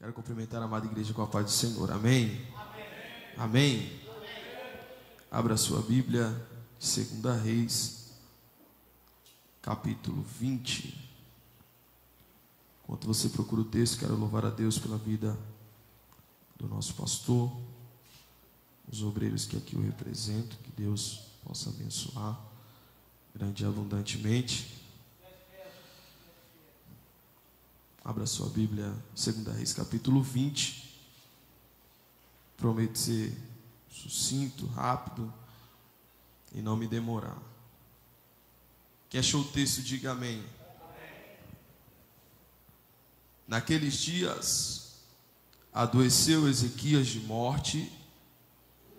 Quero cumprimentar a amada igreja com a paz do Senhor. Amém? Amém? Abra a sua Bíblia, 2 Reis, capítulo 20. Enquanto você procura o texto, quero louvar a Deus pela vida do nosso pastor, os obreiros que aqui o representam, que Deus possa abençoar grande e abundantemente. Abra a sua Bíblia, 2 Reis, capítulo 20. Prometo ser sucinto, rápido e não me demorar. Quem achou o texto, diga amém. Naqueles dias, adoeceu Ezequias de morte,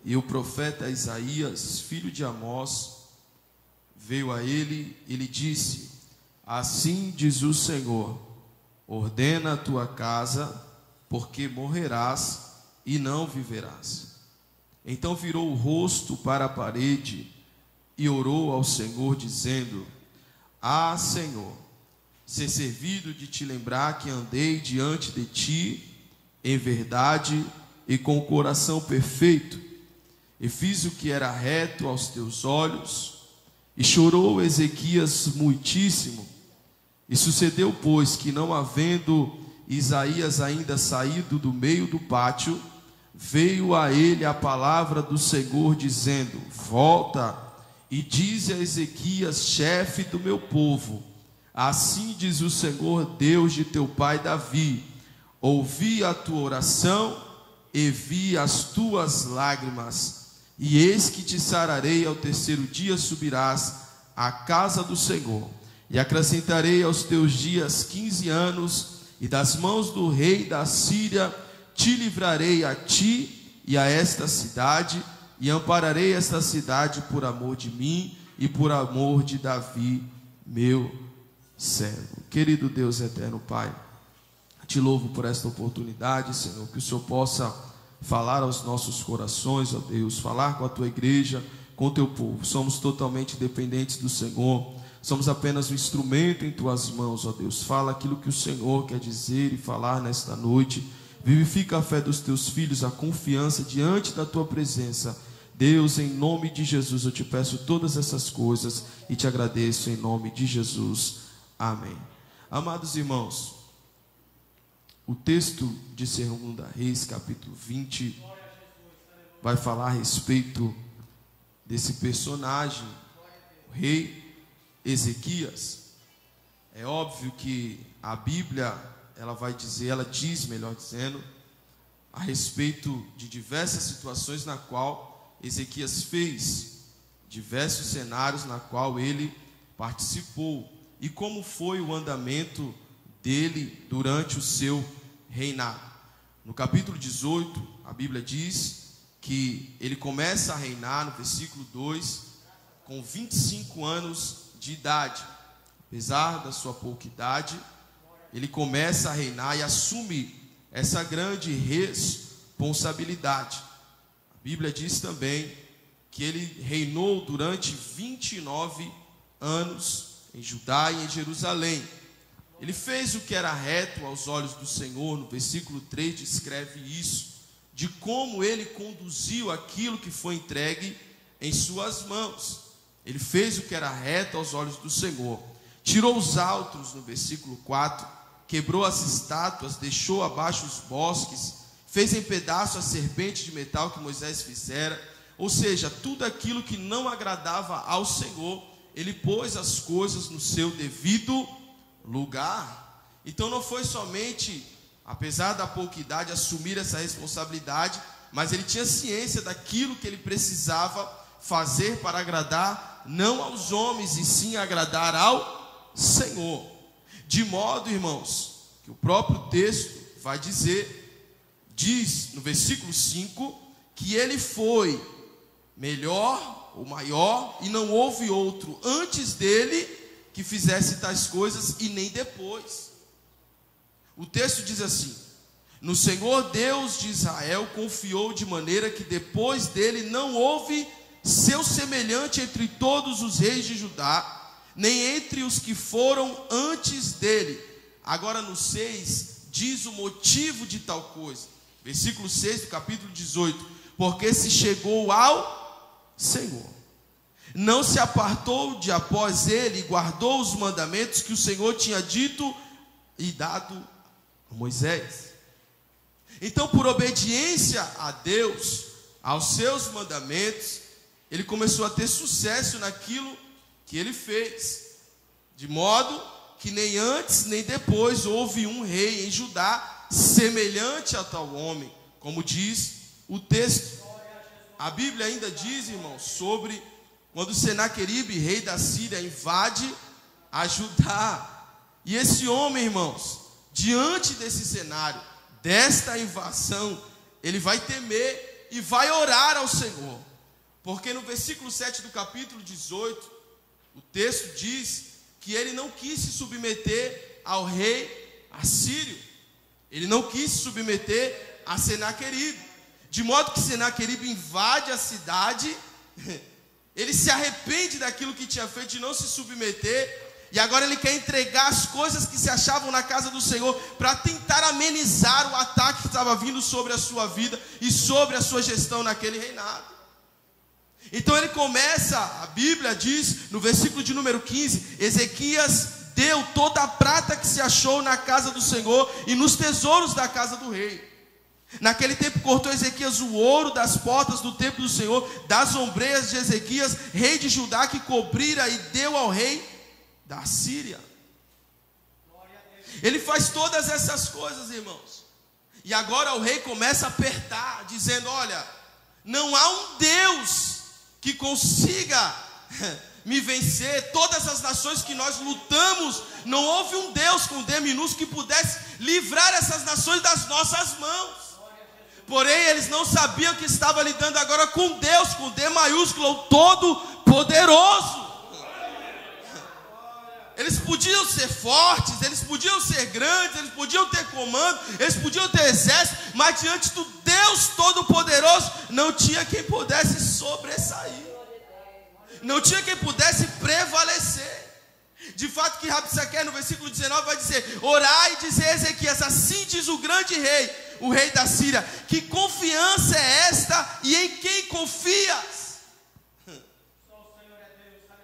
e o profeta Isaías, filho de Amós, veio a ele e lhe disse: assim diz o Senhor, ordena a tua casa, porque morrerás e não viverás. Então virou o rosto para a parede e orou ao Senhor, dizendo: ah, Senhor, ser servido de te lembrar que andei diante de ti em verdade e com o coração perfeito, e fiz o que era reto aos teus olhos. E chorou Ezequias muitíssimo. E sucedeu, pois, que não havendo Isaías ainda saído do meio do pátio, veio a ele a palavra do Senhor, dizendo: volta e dize a Ezequias, chefe do meu povo: assim diz o Senhor, Deus de teu pai Davi, ouvi a tua oração e vi as tuas lágrimas, e eis que te sararei, ao terceiro dia subirás à casa do Senhor, e acrescentarei aos teus dias 15 anos, e das mãos do rei da Síria te livrarei a ti e a esta cidade, e ampararei esta cidade por amor de mim e por amor de Davi, meu servo. Querido Deus eterno Pai, te louvo por esta oportunidade, Senhor, que o Senhor possa falar aos nossos corações, ó Deus, falar com a tua igreja, com o teu povo. Somos totalmente dependentes do Senhor, somos apenas um instrumento em tuas mãos, ó Deus. Fala aquilo que o Senhor quer dizer e falar nesta noite. Vivifica a fé dos teus filhos, a confiança diante da tua presença. Deus, em nome de Jesus, eu te peço todas essas coisas e te agradeço em nome de Jesus. Amém. Amados irmãos, o texto de 2 Reis, capítulo 20, vai falar a respeito desse personagem, o rei Ezequias. É óbvio que a Bíblia, ela diz, melhor dizendo, a respeito de diversas situações na qual Ezequias fez, diversos cenários na qual ele participou, e como foi o andamento dele durante o seu reinado. No capítulo 18, a Bíblia diz que ele começa a reinar, no versículo 2, com 25 anos de idade. Apesar da sua pouca idade, ele começa a reinar e assume essa grande responsabilidade. A Bíblia diz também que ele reinou durante 29 anos em Judá e em Jerusalém. Ele fez o que era reto aos olhos do Senhor. No versículo 3 descreve isso, de como ele conduziu aquilo que foi entregue em suas mãos. Ele fez o que era reto aos olhos do Senhor. Tirou os altos, no versículo 4, quebrou as estátuas, deixou abaixo os bosques, fez em pedaço a serpente de metal que Moisés fizera. Ou seja, tudo aquilo que não agradava ao Senhor, ele pôs as coisas no seu devido lugar. Então não foi somente, apesar da pouca idade, assumir essa responsabilidade, mas ele tinha ciência daquilo que ele precisava fazer para agradar não aos homens, e sim agradar ao Senhor. De modo, irmãos, que o próprio texto vai diz no versículo 5, que ele foi melhor, o maior, e não houve outro antes dele que fizesse tais coisas, e nem depois. O texto diz assim: no Senhor Deus de Israel confiou, de maneira que depois dele não houve seu semelhante entre todos os reis de Judá, nem entre os que foram antes dele. Agora no 6 diz o motivo de tal coisa. Versículo 6 do capítulo 18. Porque se chegou ao Senhor, não se apartou de após ele, e guardou os mandamentos que o Senhor tinha dito e dado a Moisés. Então, por obediência a Deus, aos seus mandamentos, ele começou a ter sucesso naquilo que ele fez, de modo que nem antes nem depois houve um rei em Judá semelhante a tal homem, como diz o texto. A Bíblia ainda diz, irmãos, sobre quando Senaqueribe, rei da Síria, invade a Judá. E esse homem, irmãos, diante desse cenário, desta invasão, ele vai temer e vai orar ao Senhor. Porque no versículo 7 do capítulo 18, o texto diz que ele não quis se submeter ao rei assírio. Ele não quis se submeter a Senaqueribe. De modo que Senaqueribe invade a cidade, ele se arrepende daquilo que tinha feito, de não se submeter, e agora ele quer entregar as coisas que se achavam na casa do Senhor, para tentar amenizar o ataque que estava vindo sobre a sua vida e sobre a sua gestão naquele reinado. Então ele começa, a Bíblia diz, no versículo de número 15, Ezequias deu toda a prata que se achou na casa do Senhor e nos tesouros da casa do rei. Naquele tempo cortou Ezequias o ouro das portas do templo do Senhor, das ombreias de Ezequias, rei de Judá, que cobrira, e deu ao rei da Síria. Ele faz todas essas coisas, irmãos. E agora o rei começa a apertar, dizendo: olha, não há um Deus que consiga me vencer. Todas as nações que nós lutamos, não houve um Deus com D minúsculo que pudesse livrar essas nações das nossas mãos. Porém, eles não sabiam que estava lidando agora com Deus, com D maiúsculo, o Todo-Poderoso. Eles podiam ser fortes, eles podiam ser grandes, eles podiam ter comando, eles podiam ter exército, mas diante do Deus Todo-Poderoso, não tinha quem pudesse sobressair, não tinha quem pudesse prevalecer. De fato que Rabsaque, no versículo 19, vai dizer: orai e dizer a Ezequias, assim diz o grande rei, o rei da Síria, que confiança é esta e em quem confias?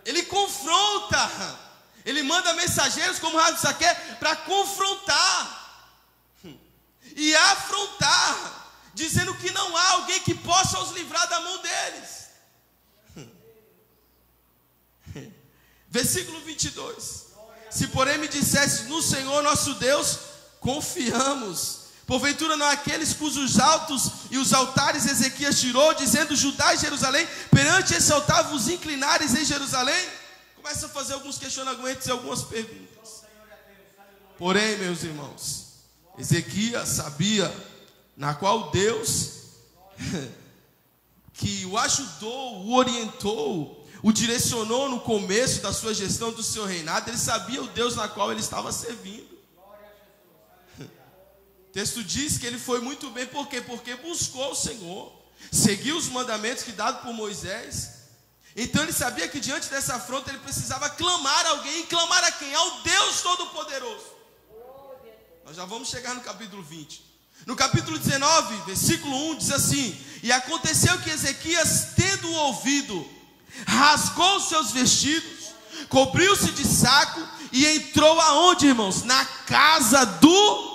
Ele confronta, ele manda mensageiros como Rabsaque para confrontar e afrontar, dizendo que não há alguém que possa os livrar da mão deles. Versículo 22: se porém me dissesse, no Senhor nosso Deus confiamos, porventura não aqueles cujos altos e os altares Ezequias tirou, dizendo: Judá e Jerusalém, perante esse altar vos inclinares em Jerusalém? Começa a fazer alguns questionamentos e algumas perguntas. Porém, meus irmãos, Ezequias sabia na qual Deus que o ajudou, o orientou, o direcionou no começo da sua gestão, do seu reinado. Ele sabia o Deus na qual ele estava servindo. O texto diz que ele foi muito bem, por quê? Porque buscou o Senhor, seguiu os mandamentos que dados por Moisés. Então ele sabia que diante dessa afronta ele precisava clamar a alguém. E clamar a quem? Ao Deus Todo-Poderoso. Nós já vamos chegar no capítulo 20. No capítulo 19, versículo 1, diz assim: e aconteceu que Ezequias, tendo ouvido, rasgou os seus vestidos, cobriu-se de saco e entrou aonde, irmãos? Na casa do...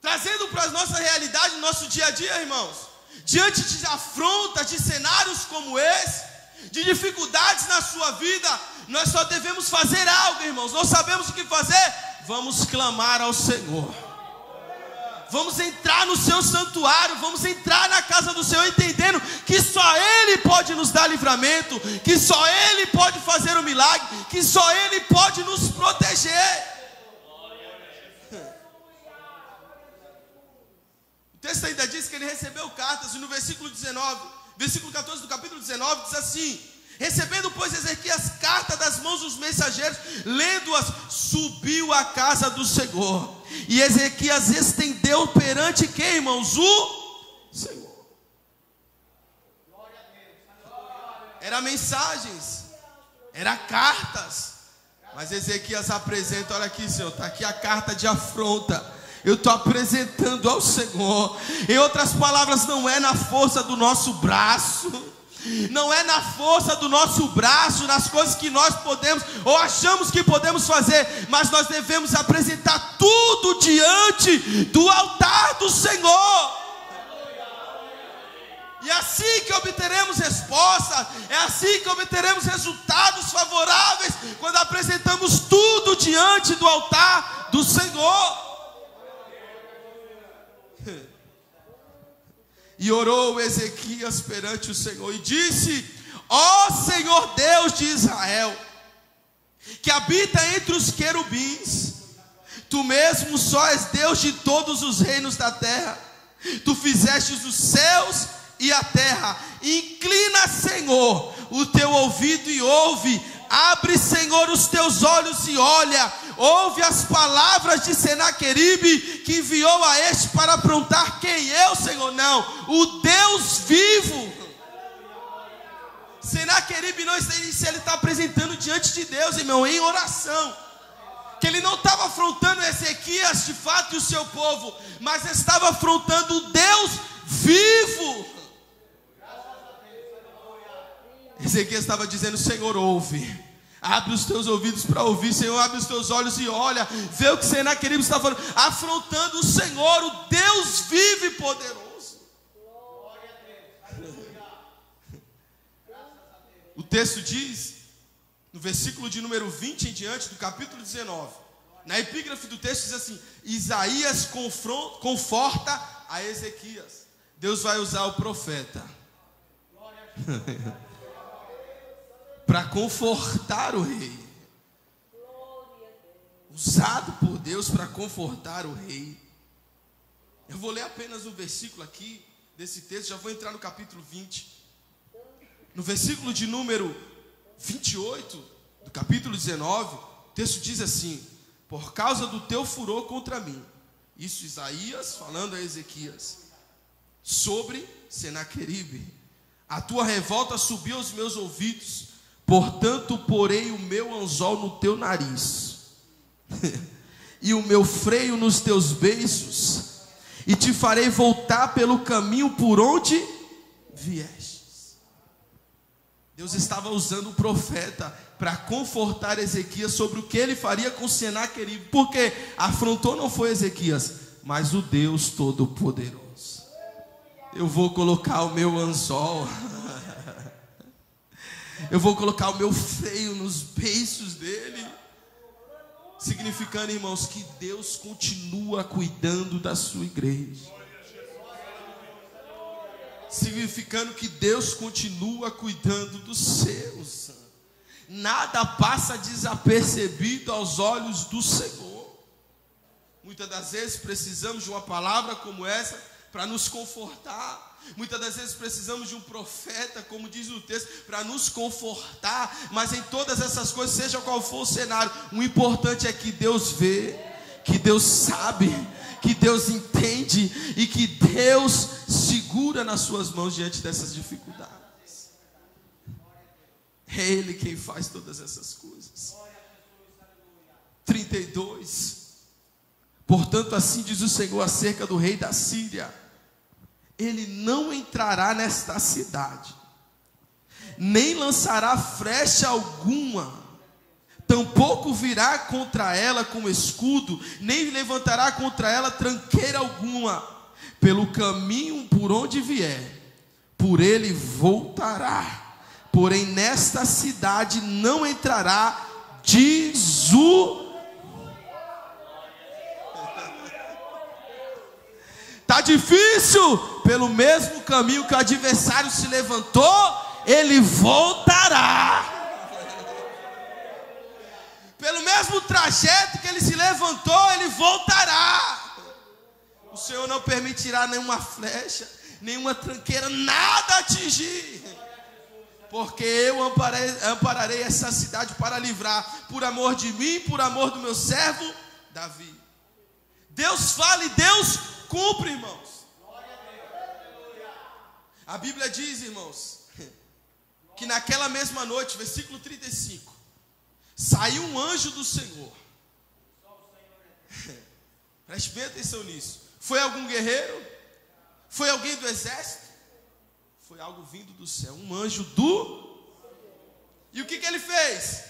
Trazendo para a nossa realidade, no nosso dia a dia, irmãos, diante de afrontas, de cenários como esse, de dificuldades na sua vida, nós só devemos fazer algo, irmãos. Não sabemos o que fazer? Vamos clamar ao Senhor. Vamos entrar no seu santuário, vamos entrar na casa do Senhor, entendendo que só Ele pode nos dar livramento, que só Ele pode fazer o milagre, que só Ele pode nos proteger. O texto ainda diz que ele recebeu cartas, e no versículo 14 do capítulo 19, diz assim: recebendo, pois, Ezequias carta das mãos dos mensageiros, lendo-as, subiu à casa do Senhor. E Ezequias estendeu perante quem, irmãos? O Senhor. Era mensagens, era cartas, Mas Ezequias apresenta, olha aqui, Senhor, está aqui a carta de afronta. Eu estou apresentando ao Senhor. Em outras palavras, não é na força do nosso braço, não é na força do nosso braço, nas coisas que nós podemos ou achamos que podemos fazer, mas nós devemos apresentar tudo diante do altar do Senhor. E é assim que obteremos resposta, é assim que obteremos resultados favoráveis, quando apresentamos tudo diante do altar do Senhor. E orou Ezequias perante o Senhor e disse: ó Senhor Deus de Israel, que habita entre os querubins, tu mesmo só és Deus de todos os reinos da terra. Tu fizestes os céus e a terra. Inclina, Senhor, o teu ouvido e ouve. Abre, Senhor, os teus olhos e olha. Ouve as palavras de Senaqueribe, que enviou a este para aprontar. Quem eu, Senhor? Não, o Deus vivo. Senaqueribe não sei se ele está apresentando diante de Deus, irmão, em oração, que ele não estava afrontando Ezequias de fato e o seu povo, mas estava afrontando o Deus vivo. Ezequias estava dizendo: Senhor, ouve, abre os teus ouvidos para ouvir, Senhor, abre os teus olhos e olha, vê o que Senaqueribe está falando, afrontando o Senhor, o Deus vivo e poderoso. O texto diz, no versículo de número 20 em diante, do capítulo 19, na epígrafe do texto diz assim: Isaías conforta a Ezequias. Deus vai usar o profeta para confortar o rei, usado por Deus para confortar o rei. Eu vou ler apenas um versículo aqui desse texto, já vou entrar no capítulo 20. No versículo de número 28 do capítulo 19, o texto diz assim: por causa do teu furor contra mim. Isso Isaías falando a Ezequias sobre Senaqueribe. A tua revolta subiu aos meus ouvidos, portanto porei o meu anzol no teu nariz e o meu freio nos teus beiços, e te farei voltar pelo caminho por onde viestes. Deus estava usando o profeta para confortar Ezequias sobre o que ele faria com Senaqueribe, porque afrontou não foi Ezequias, mas o Deus Todo-Poderoso. Eu vou colocar o meu anzol, eu vou colocar o meu freio nos beiços dele, significando, irmãos, que Deus continua cuidando da sua igreja, significando que Deus continua cuidando dos seus. Nada passa desapercebido aos olhos do Senhor. Muitas das vezes precisamos de uma palavra como essa para nos confortar. Muitas das vezes precisamos de um profeta, como diz o texto, para nos confortar. Mas em todas essas coisas, seja qual for o cenário, o importante é que Deus vê, que Deus sabe, que Deus entende e que Deus segura nas suas mãos diante dessas dificuldades. É Ele quem faz todas essas coisas. 32. Portanto, assim diz o Senhor acerca do rei da Síria: ele não entrará nesta cidade, nem lançará flecha alguma, tampouco virá contra ela com escudo, nem levantará contra ela tranqueira alguma. Pelo caminho por onde vier, por ele voltará, porém nesta cidade não entrará, diz o... Está difícil? Pelo mesmo caminho que o adversário se levantou, ele voltará. Pelo mesmo trajeto que ele se levantou, ele voltará. O Senhor não permitirá nenhuma flecha, nenhuma tranqueira, nada atingir, porque eu ampararei essa cidade para livrar, por amor de mim, por amor do meu servo Davi. Deus fala e Deus cumpre, irmãos. A Bíblia diz, irmãos, que naquela mesma noite, versículo 35, saiu um anjo do Senhor. Preste bem atenção nisso. Foi algum guerreiro? Foi alguém do exército? Foi algo vindo do céu, um anjo do... E o que ele fez?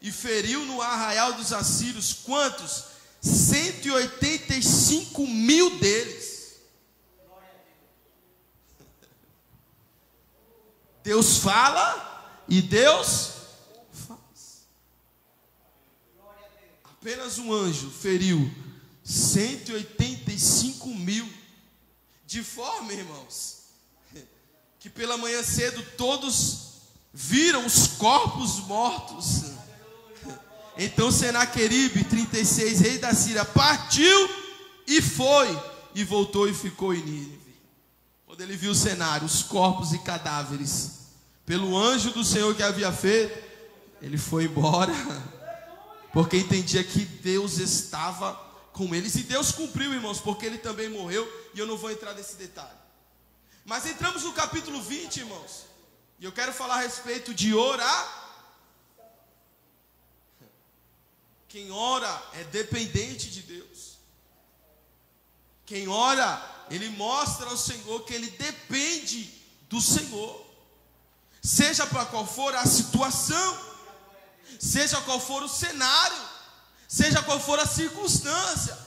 E feriu no arraial dos assírios, quantos? 185.000 deles. Deus fala e Deus faz. Apenas um anjo feriu 185.000. De forma, irmãos, que pela manhã cedo todos viram os corpos mortos. Então Senaqueribe, 36, rei da Síria, partiu e foi, e voltou e ficou em Nínive. Quando ele viu o cenário, os corpos e cadáveres, pelo anjo do Senhor que havia feito, ele foi embora, porque entendia que Deus estava com eles. E Deus cumpriu, irmãos, porque ele também morreu, e eu não vou entrar nesse detalhe. Mas entramos no capítulo 20, irmãos, e eu quero falar a respeito de orar. Quem ora é dependente de Deus. Quem ora, ele mostra ao Senhor que ele depende do Senhor. Seja para qual for a situação, seja qual for o cenário, seja qual for a circunstância.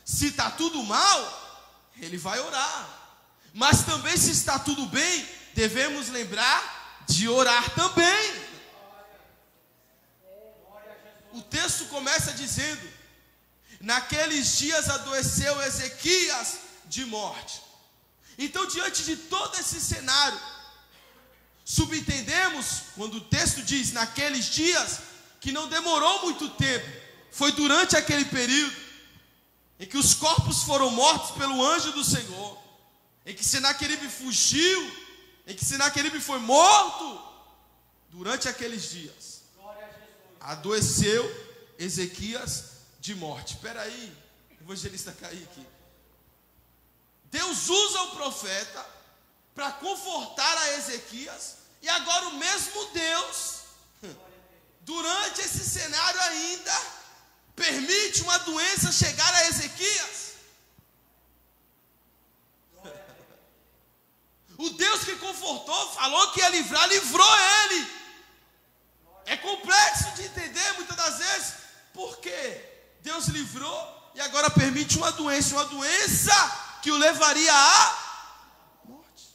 Se está tudo mal, ele vai orar. Mas também se está tudo bem, devemos lembrar de orar também. O texto começa dizendo: naqueles dias adoeceu Ezequias de morte. Então, diante de todo esse cenário, subentendemos, quando o texto diz naqueles dias, que não demorou muito tempo. Foi durante aquele período em que os corpos foram mortos pelo anjo do Senhor, em que Senaqueribe fugiu, em que Senaqueribe foi morto. Durante aqueles dias adoeceu Ezequias de morte. Espera aí, evangelista Kaique. Deus usa o profeta para confortar a Ezequias. E agora o mesmo Deus, durante esse cenário ainda, permite uma doença chegar a Ezequias. O Deus que confortou, falou que ia livrar, livrou ele. É complexo de entender muitas das vezes, porque Deus livrou e agora permite uma doença que o levaria à morte.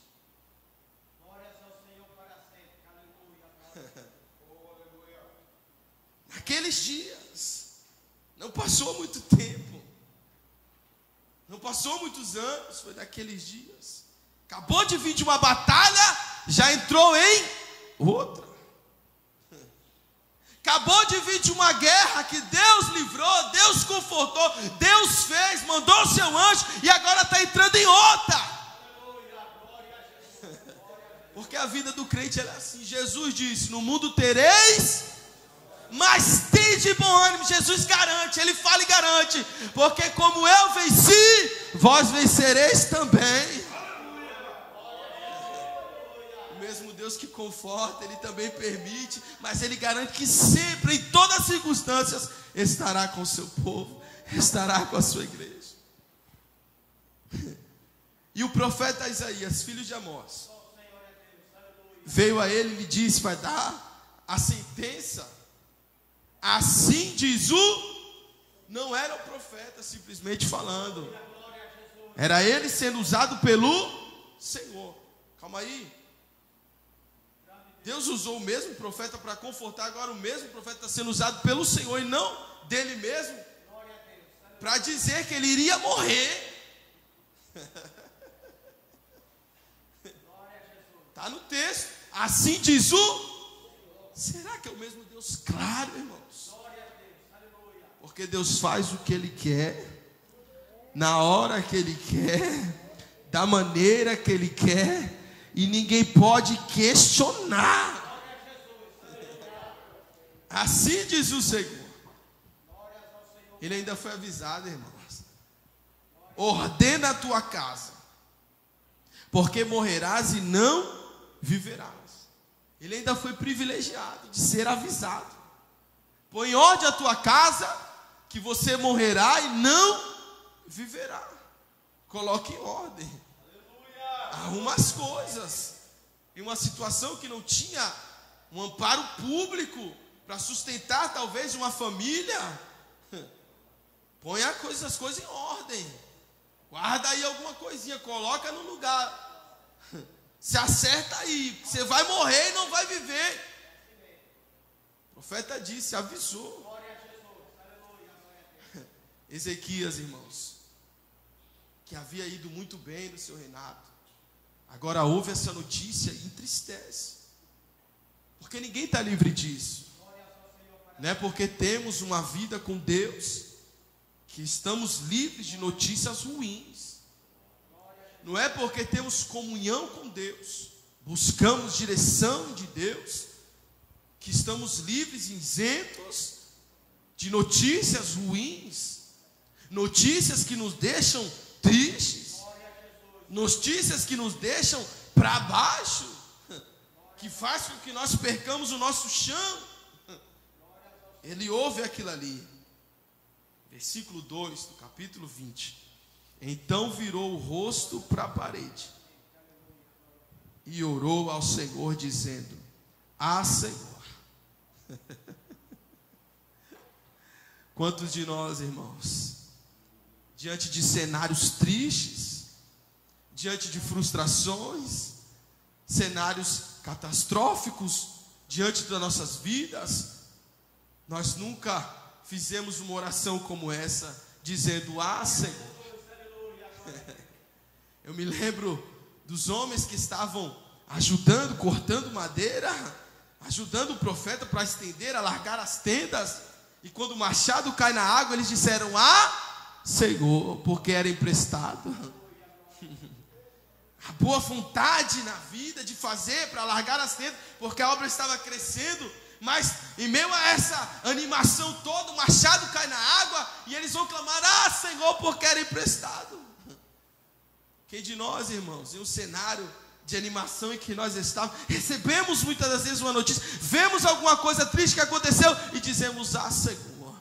Naqueles dias, não passou muito tempo, não passou muitos anos, foi naqueles dias. Acabou de vir de uma batalha, já entrou em outra. Acabou de vir de uma guerra que Deus livrou, Deus confortou, Deus fez, mandou o seu anjo e agora está entrando em outra. Porque a vida do crente é assim. Jesus disse: no mundo tereis, mas tende bom ânimo. Jesus garante, ele fala e garante: porque como eu venci, vós vencereis também. Mesmo Deus que conforta, ele também permite, mas ele garante que sempre, em todas as circunstâncias, estará com o seu povo, estará com a sua igreja. E o profeta Isaías, filho de Amós, veio a ele e lhe disse: vai dar a sentença. Assim diz não era o profeta simplesmente falando, era ele sendo usado pelo Senhor. Calma aí. Deus usou o mesmo profeta para confortar, agora o mesmo profeta está sendo usado pelo Senhor e não dele mesmo, para dizer que ele iria morrer. Está no texto. Assim diz Será que é o mesmo Deus? Claro, irmãos. Porque Deus faz o que Ele quer, na hora que Ele quer, da maneira que Ele quer, e ninguém pode questionar. Assim diz o Senhor. Ele ainda foi avisado, irmãos: ordena a tua casa, porque morrerás e não viverás. Ele ainda foi privilegiado de ser avisado. Põe em ordem a tua casa, que você morrerá e não viverá. Coloque em ordem. Arruma as coisas. Em uma situação que não tinha um amparo público para sustentar talvez uma família, põe as coisas em ordem. Guarda aí alguma coisinha, coloca no lugar. Se acerta aí, você vai morrer e não vai viver. O profeta disse, avisou. Ezequias, irmãos, que havia ido muito bem no seu reinado, agora ouve essa notícia e entristece, porque ninguém está livre disso. Não é porque temos uma vida com Deus que estamos livres de notícias ruins. Não é porque temos comunhão com Deus, buscamos direção de Deus, que estamos livres e isentos de notícias ruins, notícias que nos deixam tristes, notícias que nos deixam para baixo, que faz com que nós percamos o nosso chão. Ele ouve aquilo ali. Versículo 2 do capítulo 20. Então virou o rosto para a parede e orou ao Senhor, dizendo: Ah, Senhor. Quantos de nós, irmãos, diante de cenários tristes, diante de frustrações, cenários catastróficos diante das nossas vidas, nós nunca fizemos uma oração como essa, dizendo: Ah, Senhor. Eu me lembro dos homens que estavam ajudando, cortando madeira, ajudando o profeta para estender, alargar as tendas, e quando o machado cai na água, eles disseram: Ah, Senhor, porque era emprestado. A boa vontade na vida de fazer para alargar as tendas, porque a obra estava crescendo, mas em meio a essa animação toda, o machado cai na água e eles vão clamar: Ah, Senhor, porque era emprestado. Quem de nós, irmãos, em um cenário de animação em que nós estamos, recebemos muitas das vezes uma notícia, vemos alguma coisa triste que aconteceu e dizemos: Ah, Senhor.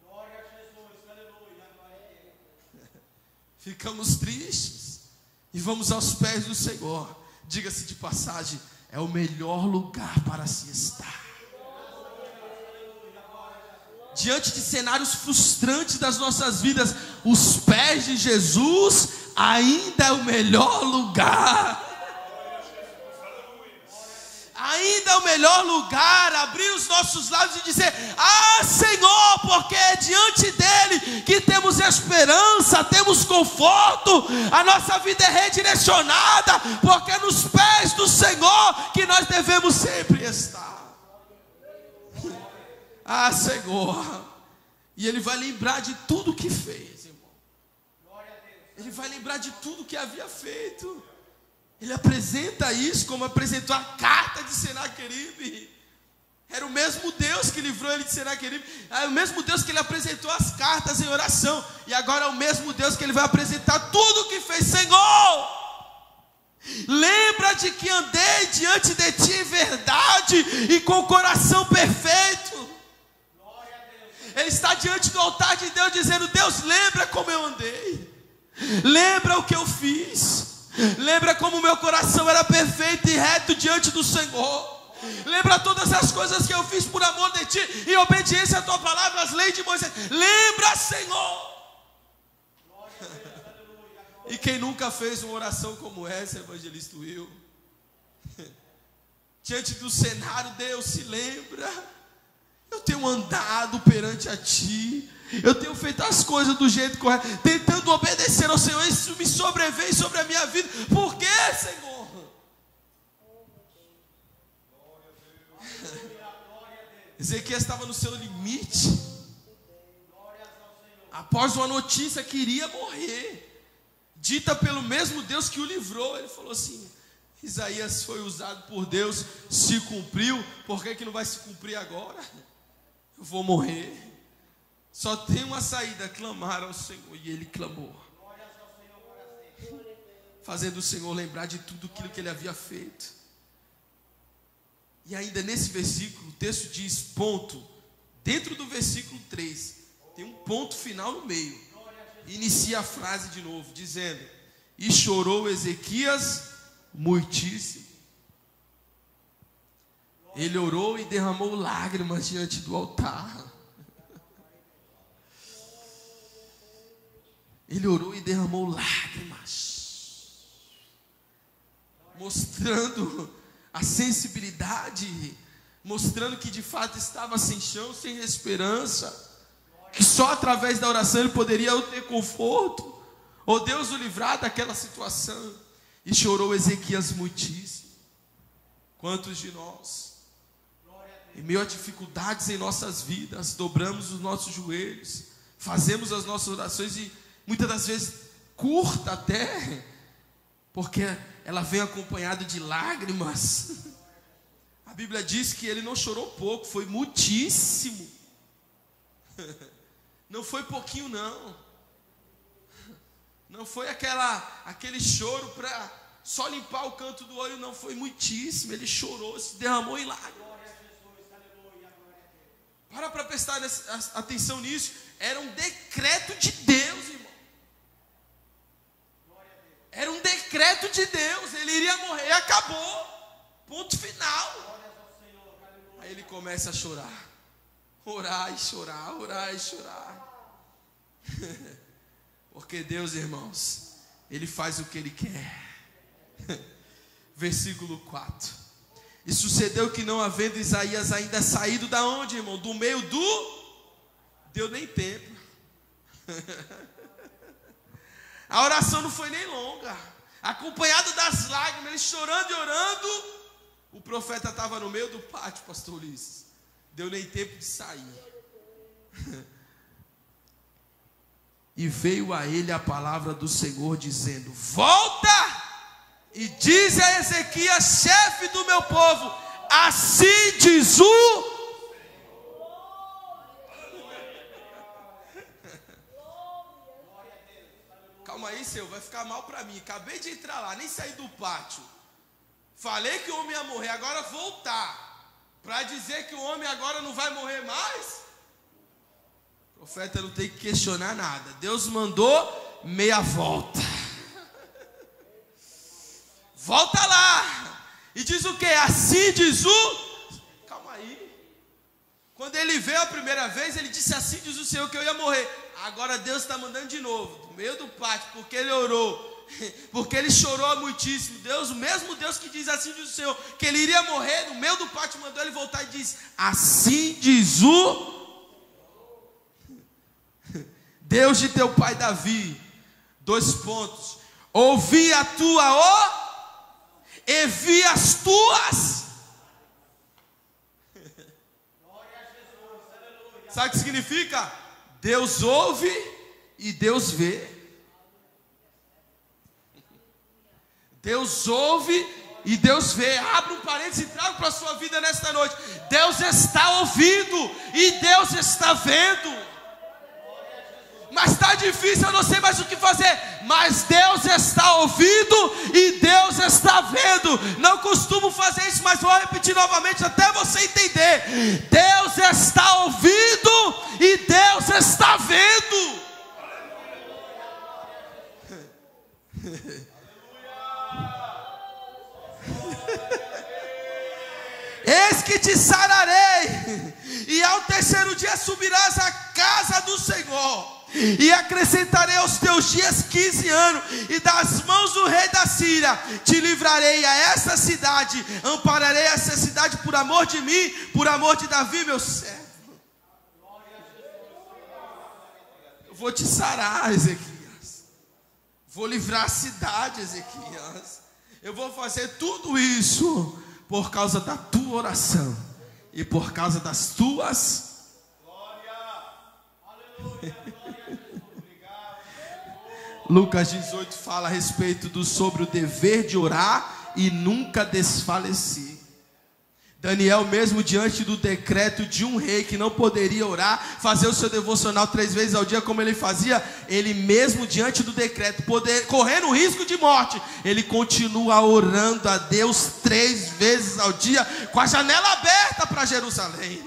Glória a Jesus, aleluia. Ficamos tristes e vamos aos pés do Senhor. Diga-se de passagem, é o melhor lugar para se estar. Diante de cenários frustrantes das nossas vidas, os pés de Jesus ainda é o melhor lugar. Ainda é o melhor lugar abrir os nossos lábios e dizer: Ah, Senhor, porque é diante dele que temos esperança, temos conforto, a nossa vida é redirecionada, porque é nos pés do Senhor que nós devemos sempre estar. Ah, Senhor. E ele vai lembrar de tudo que fez, irmão. Ele vai lembrar de tudo que havia feito. Ele apresenta isso como apresentou a carta de Senaqueribe. Era o mesmo Deus que livrou ele de Senaqueribe. É o mesmo Deus que ele apresentou as cartas em oração. E agora é o mesmo Deus que ele vai apresentar tudo o que fez. Senhor, lembra de que andei diante de ti em verdade e com o coração perfeito. Ele está diante do altar de Deus dizendo: Deus, lembra como eu andei. Lembra o que eu fiz. Lembra como o meu coração era perfeito e reto diante do Senhor. Lembra todas as coisas que eu fiz por amor de ti, em obediência à tua palavra, as leis de Moisés. Lembra, Senhor. E quem nunca fez uma oração como essa, evangelista Will? Diante do cenário, Deus, se lembra. Eu tenho andado perante a ti, eu tenho feito as coisas do jeito correto, tentando obedecer ao Senhor. Isso me sobreveio sobre a minha vida. Por quê, Senhor? Ezequias estava no seu limite, após uma notícia que iria morrer, dita pelo mesmo Deus que o livrou. Ele falou assim: Isaías foi usado por Deus, se cumpriu, por que não vai se cumprir agora? Eu vou morrer. Só tem uma saída: clamar ao Senhor. E ele clamou, fazendo o Senhor lembrar de tudo aquilo que ele havia feito. E ainda nesse versículo, o texto diz ponto. Dentro do versículo 3, tem um ponto final no meio. Inicia a frase de novo, dizendo: e chorou Ezequias muitíssimo. Ele orou e derramou lágrimas diante do altar. Ele orou e derramou lágrimas, mostrando a sensibilidade, mostrando que de fato estava sem chão, sem esperança, que só através da oração ele poderia ter conforto, ou Deus o livrar daquela situação. E chorou Ezequias muitíssimo. Quantos de nós, em meio a dificuldades em nossas vidas, dobramos os nossos joelhos, fazemos as nossas orações e muitas das vezes curta até, porque ela vem acompanhada de lágrimas. A Bíblia diz que ele não chorou pouco, foi muitíssimo. Não foi pouquinho não. Não foi aquele choro para só limpar o canto do olho, não, foi muitíssimo. Ele chorou, se derramou em lágrimas. Para prestar atenção nisso. Era um decreto de Deus, irmão. Era um decreto de Deus. Ele iria morrer, acabou. Ponto final. Aí ele começa a chorar. Orar e chorar, orar e chorar. Porque Deus, irmãos, Ele faz o que Ele quer. Versículo 4. E sucedeu que, não havendo Isaías ainda saído da onde, irmão? Do meio do... Deu nem tempo. A oração não foi nem longa. Acompanhado das lágrimas, ele chorando e orando. O profeta estava no meio do pátio, pastor Ulisses. Deu nem tempo de sair. E veio a ele a palavra do Senhor, dizendo: volta e diz a Ezequias, chefe do meu povo, assim diz o... Calma aí, Senhor, vai ficar mal para mim. Acabei de entrar lá, nem saí do pátio. Falei que o homem ia morrer, agora voltar para dizer que o homem agora não vai morrer mais? O profeta não tem que questionar nada. Deus mandou, meia volta. Volta lá. E diz o que? Assim diz o... Calma aí. Quando ele veio a primeira vez, ele disse: assim diz o Senhor que eu ia morrer. Agora Deus está mandando de novo, no meio do pátio, porque ele orou, porque ele chorou muitíssimo. Deus, o mesmo Deus que diz assim diz o Senhor, que ele iria morrer, no meio do pátio mandou ele voltar e diz: assim diz o Deus de teu pai Davi. 2 pontos. Ouvi a tua e vi as tuas. Sabe o que significa? Deus ouve e Deus vê. Deus ouve e Deus vê. Abre um parênteses e trago para a sua vida nesta noite. Deus está ouvindo e Deus está vendo. Mas está difícil, eu não sei mais o que fazer. Mas Deus está ouvindo e Deus está vendo. Não costumo fazer isso, mas vou repetir novamente até você entender. Deus está ouvindo e Deus está vendo. Eis que te sararei, e ao terceiro dia subirás à casa do Senhor. E acrescentarei aos teus dias 15 anos, e das mãos do rei da Síria te livrarei a essa cidade, ampararei essa cidade por amor de mim, por amor de Davi meu servo. Eu vou te sarar, Ezequias. Vou livrar a cidade, Ezequias. Eu vou fazer tudo isso por causa da tua oração e por causa das tuas... Lucas 18 fala a respeito sobre o dever de orar e nunca desfalecer. Daniel, mesmo diante do decreto de um rei que não poderia orar, fazer o seu devocional 3 vezes ao dia como ele fazia, ele mesmo diante do decreto, correndo o risco de morte, ele continua orando a Deus 3 vezes ao dia, com a janela aberta para Jerusalém.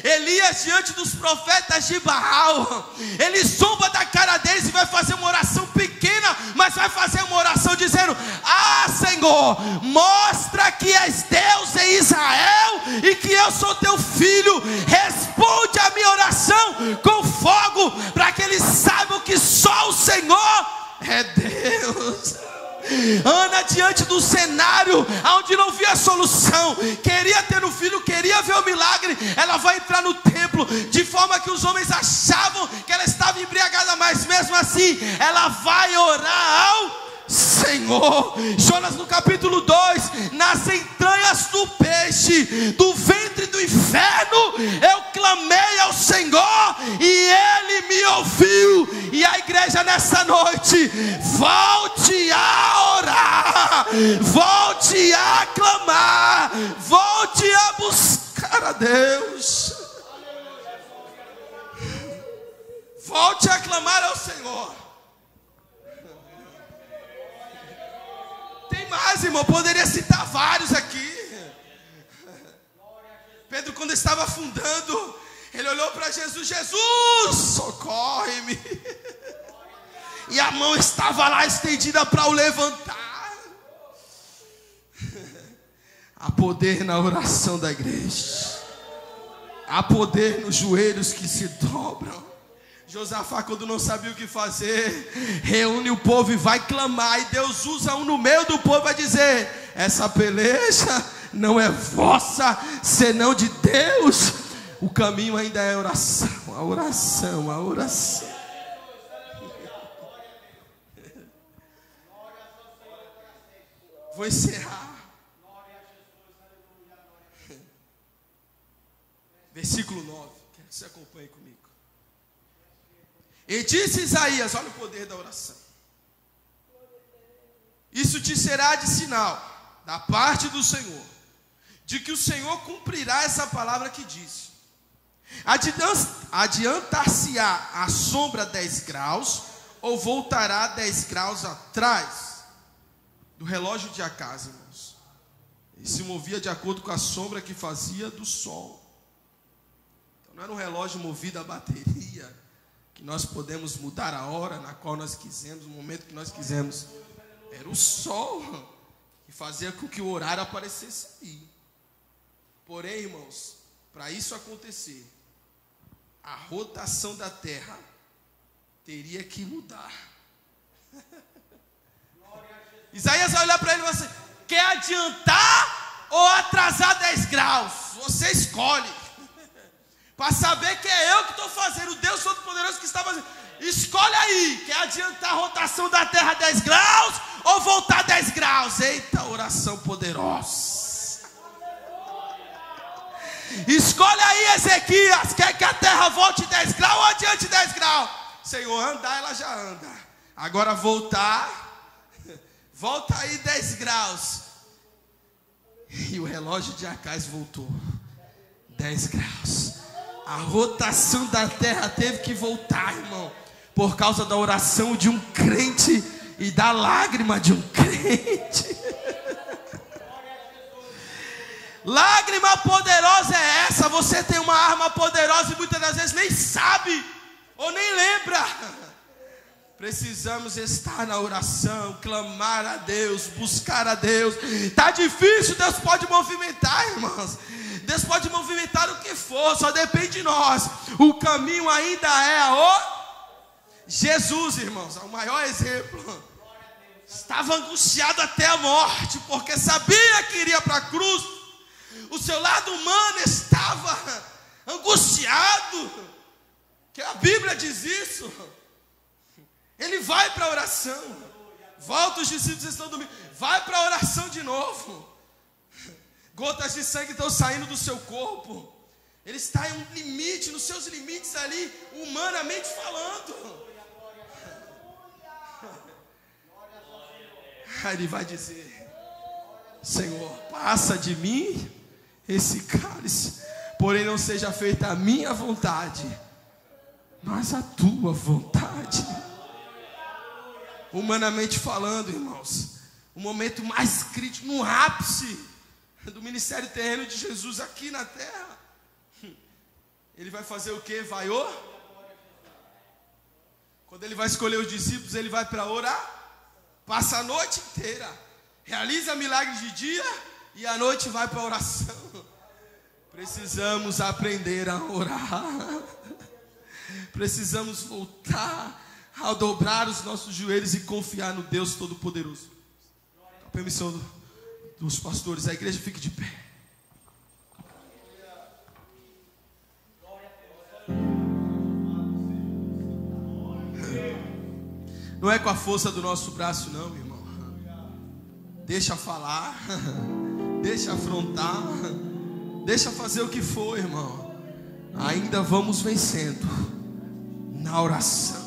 Elias, diante dos profetas de Baal, ele zomba da cara deles e vai fazer uma oração pequena, mas vai fazer uma oração dizendo: ah, Senhor, mostra que és Deus em Israel e que eu sou teu filho, responde a minha oração com fogo, para que eles saibam que só o Senhor é Deus. Ana, diante do cenário onde não via solução, queria ter um filho, queria ver o milagre, ela vai entrar no templo, de forma que os homens achavam que ela estava embriagada, mas mesmo assim, ela vai orar ao Senhor. Jonas, no capítulo 2, nas entranhas do peixe, do ventre do inferno, eu clamei ao Senhor e Ele me ouviu. E a igreja nessa noite, volte a orar, volte a clamar, volte a buscar a Deus, volte a clamar ao Senhor. Tem mais, irmão, poderia citar vários aqui. Pedro, quando estava afundando, ele olhou para Jesus: Jesus, socorre-me. E a mão estava lá estendida para o levantar. Há poder na oração da igreja, há poder nos joelhos que se dobram. Josafá, quando não sabia o que fazer, reúne o povo e vai clamar, e Deus usa um no meio do povo a dizer: essa peleja não é vossa, senão de Deus. O caminho ainda é oração, a oração, a oração. Vou encerrar. Versículo 9, quero que você acompanhe comigo. E disse Isaías, olha o poder da oração: isso te será de sinal da parte do Senhor, de que o Senhor cumprirá essa palavra que disse. Adiantar-se-á a sombra 10 graus, ou voltará 10 graus atrás? Do relógio de Acás, irmãos, ele se movia de acordo com a sombra que fazia do sol. Então não era um relógio movido a bateria, que nós podemos mudar a hora na qual nós quisermos, o momento que nós quisermos. Era o sol que fazia com que o horário aparecesse ali. Porém, irmãos, para isso acontecer, a rotação da terra teria que mudar. Isaías vai olhar para ele e vai dizer: quer adiantar ou atrasar 10 graus? Você escolhe. Para saber que é eu que estou fazendo, o Deus Todo-Poderoso que está fazendo. Escolhe aí, quer adiantar a rotação da terra 10 graus ou voltar 10 graus? Eita, oração poderosa. Escolhe aí, Ezequias, quer que a terra volte 10 graus ou adiante 10 graus? Senhor, andar ela já anda. Agora voltar, volta aí 10 graus. E o relógio de Acás voltou 10 graus. A rotação da terra teve que voltar, irmão, por causa da oração de um crente e da lágrima de um crente. Lágrima poderosa é essa. Você tem uma arma poderosa e muitas das vezes nem sabe ou nem lembra. Precisamos estar na oração, clamar a Deus, buscar a Deus. Está difícil, Deus pode movimentar, irmãos. Deus pode movimentar o que for, só depende de nós. O caminho ainda é o Jesus, irmãos, é o maior exemplo. Estava angustiado até a morte, porque sabia que iria para a cruz. O seu lado humano estava angustiado, que a Bíblia diz isso. Ele vai para a oração. Volta, os discípulos estão dormindo. Vai para a oração de novo. Gotas de sangue estão saindo do seu corpo. Ele está em um limite, nos seus limites ali, humanamente falando. Aí ele vai dizer: Senhor, passa de mim esse cálice, porém não seja feita a minha vontade, mas a tua vontade. Humanamente falando, irmãos, o momento mais crítico, no ápice do ministério terreno de Jesus aqui na terra, ele vai fazer o quê? Vai orar. Quando ele vai escolher os discípulos, ele vai para orar. Passa a noite inteira, realiza milagres de dia e à noite vai para a oração. Precisamos aprender a orar. Precisamos voltar a dobrar os nossos joelhos e confiar no Deus Todo-Poderoso. Com a permissão dos pastores, a igreja fique de pé. Não é com a força do nosso braço não, meu irmão. Deixa falar, deixa afrontar, deixa fazer o que for, irmão. Ainda vamos vencendo na oração.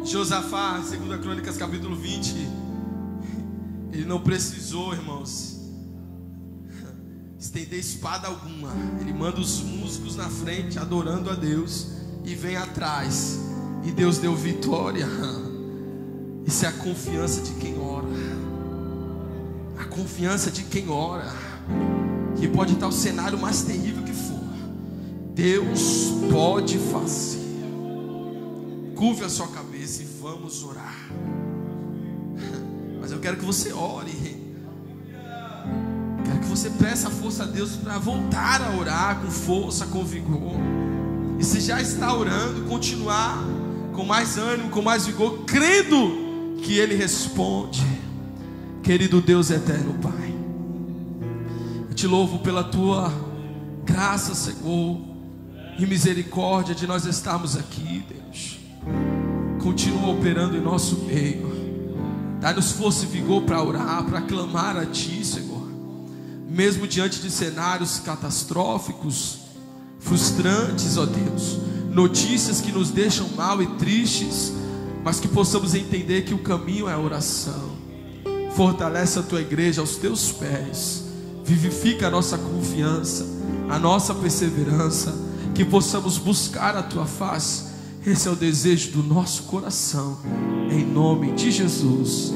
Josafá, 2 Crônicas capítulo 20, ele não precisou, irmãos, estender espada alguma. Ele manda os músicos na frente adorando a Deus e vem atrás, e Deus deu vitória. Isso é a confiança de quem ora. A confiança de quem ora, que pode estar o cenário mais terrível que for, Deus pode fazer. Curve a sua cabeça e vamos orar. Mas eu quero que você ore. Quero que você peça a força a Deus para voltar a orar com força, com vigor. E se já está orando, continuar com mais ânimo, com mais vigor, crendo que Ele responde. Querido Deus eterno Pai, eu te louvo pela Tua graça, Senhor, e misericórdia de nós estarmos aqui, Deus. Continua operando em nosso meio. Dá-nos força e vigor para orar, para clamar a Ti, Senhor. Mesmo diante de cenários catastróficos, frustrantes, ó Deus, notícias que nos deixam mal e tristes, mas que possamos entender que o caminho é a oração. Fortalece a Tua igreja aos Teus pés. Vivifica a nossa confiança, a nossa perseverança, que possamos buscar a Tua face. Esse é o desejo do nosso coração, em nome de Jesus.